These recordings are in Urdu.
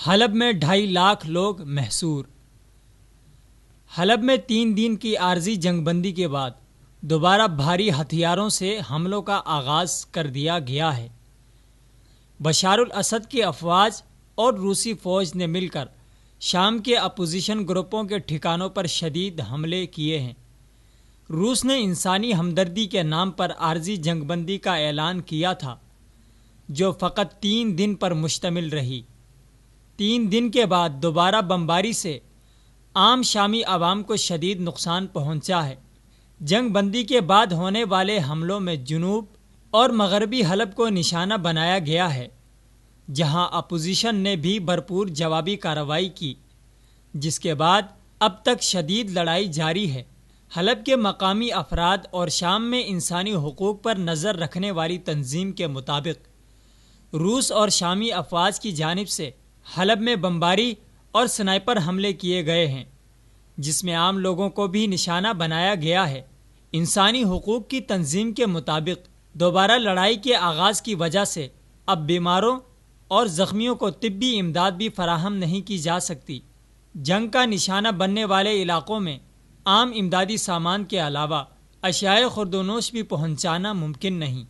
حلب میں 2.5 لاکھ لوگ محصور۔ حلب میں 3 دن کی عارضی جنگ بندی کے بعد دوبارہ بھاری ہتھیاروں سے حملوں کا آغاز کر دیا گیا ہے۔ بشار الاسد کی افواج اور روسی فوج نے مل کر شام کے اپوزیشن گروپوں کے ٹھکانوں پر شدید حملے کیے ہیں۔ روس نے انسانی ہمدردی کے نام پر عارضی جنگ بندی کا اعلان کیا تھا، جو فقط 3 دن پر مشتمل رہی۔ 3 دن کے بعد دوبارہ بمباری سے عام شامی عوام کو شدید نقصان پہنچا ہے۔ جنگ بندی کے بعد ہونے والے حملوں میں جنوب اور مغربی حلب کو نشانہ بنایا گیا ہے، جہاں اپوزیشن نے بھی بھرپور جوابی کارروائی کی، جس کے بعد اب تک شدید لڑائی جاری ہے۔ حلب کے مقامی افراد اور شام میں انسانی حقوق پر نظر رکھنے والی تنظیم کے مطابق روس اور شامی افواج کی جانب سے حلب میں بمباری اور سنائپر حملے کیے گئے ہیں، جس میں عام لوگوں کو بھی نشانہ بنایا گیا ہے۔ انسانی حقوق کی تنظیم کے مطابق دوبارہ لڑائی کے آغاز کی وجہ سے اب بیماروں اور زخمیوں کو طبی امداد بھی فراہم نہیں کی جا سکتی۔ جنگ کا نشانہ بننے والے علاقوں میں عام امدادی سامان کے علاوہ اشیاء خوردونوش بھی پہنچانا ممکن نہیں۔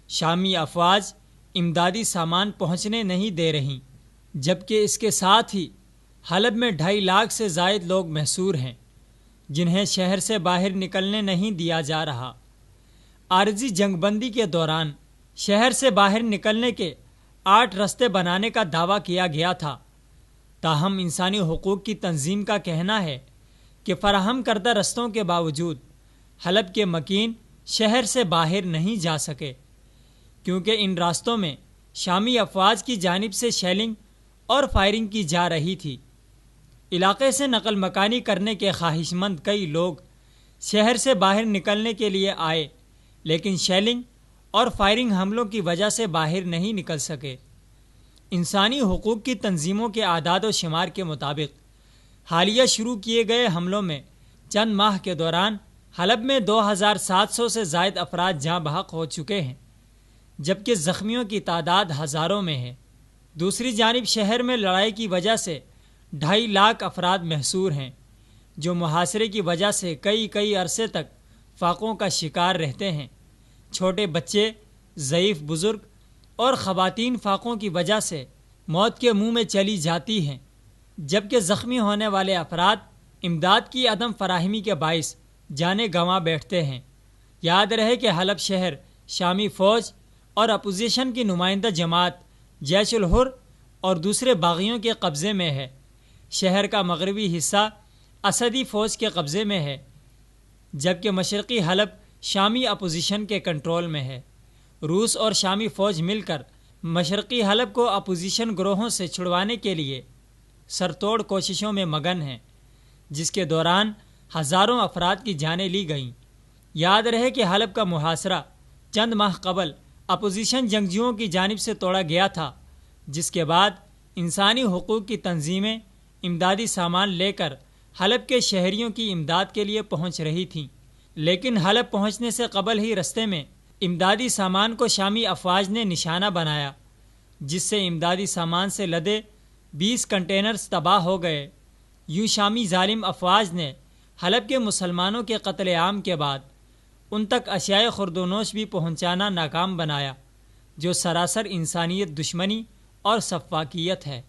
شامی افواج امدادی سامان پہنچنے نہیں دے رہیں، جبکہ اس کے ساتھ ہی حلب میں 2.5 لاکھ سے زائد لوگ محصور ہیں، جنہیں شہر سے باہر نکلنے نہیں دیا جا رہا۔ عارضی جنگ بندی کے دوران شہر سے باہر نکلنے کے 8 راستے بنانے کا دعویٰ کیا گیا تھا، تاہم انسانی حقوق کی تنظیم کا کہنا ہے کہ فراہم کردہ رستوں کے باوجود حلب کے مکین شہر سے باہر نہیں جا سکے، کیونکہ ان راستوں میں شامی افواج کی جانب سے شیلنگ اور فائرنگ کی جا رہی تھی۔ علاقے سے نقل مکانی کرنے کے خواہش مند کئی لوگ شہر سے باہر نکلنے کے لیے آئے، لیکن شیلنگ اور فائرنگ حملوں کی وجہ سے باہر نہیں نکل سکے۔ انسانی حقوق کی تنظیموں کے اعداد و شمار کے مطابق حالیہ شروع کیے گئے حملوں میں چند ماہ کے دوران حلب میں 2700 سے زائد افراد جاں بحق ہو چکے ہیں، جبکہ زخمیوں کی تعداد ہزاروں میں ہے۔ دوسری جانب شہر میں لڑائی کی وجہ سے 2.5 لاکھ افراد محصور ہیں، جو محاصرے کی وجہ سے کئی عرصے تک فاقوں کا شکار رہتے ہیں۔ چھوٹے بچے، ضعیف بزرگ اور خواتین فاقوں کی وجہ سے موت کے منہ میں چلی جاتی ہیں، جبکہ زخمی ہونے والے افراد امداد کی عدم فراہمی کے باعث جانیں گنوا بیٹھتے ہیں۔ یاد رہے کہ حلب شہر شامی فوج اور اپوزیشن کی نمائندہ جماعت جیش الحر اور دوسرے باغیوں کے قبضے میں ہے۔ شہر کا مغربی حصہ اسدی فوج کے قبضے میں ہے، جبکہ مشرقی حلب شامی اپوزیشن کے کنٹرول میں ہے۔ روس اور شامی فوج مل کر مشرقی حلب کو اپوزیشن گروہوں سے چھڑوانے کے لیے سرتوڑ کوششوں میں مگن ہیں، جس کے دوران ہزاروں افراد کی جانیں لی گئیں۔ یاد رہے کہ حلب کا محاصرہ چند ماہ قبل اپوزیشن جنگجوؤں کی جانب سے توڑا گیا تھا، جس کے بعد انسانی حقوق کی تنظیمیں امدادی سامان لے کر حلب کے شہریوں کی امداد کے لیے پہنچ رہی تھیں، لیکن حلب پہنچنے سے قبل ہی رستے میں امدادی سامان کو شامی افواج نے نشانہ بنایا، جس سے امدادی سامان سے لدے 20 کنٹینرز تباہ ہو گئے۔ یوں شامی ظالم افواج نے حلب کے مسلمانوں کے قتل عام کے بعد ان تک اشیاء خوردونوش بھی پہنچانا ناکام بنایا، جو سراسر انسانیت دشمنی اور سفاکیت ہے۔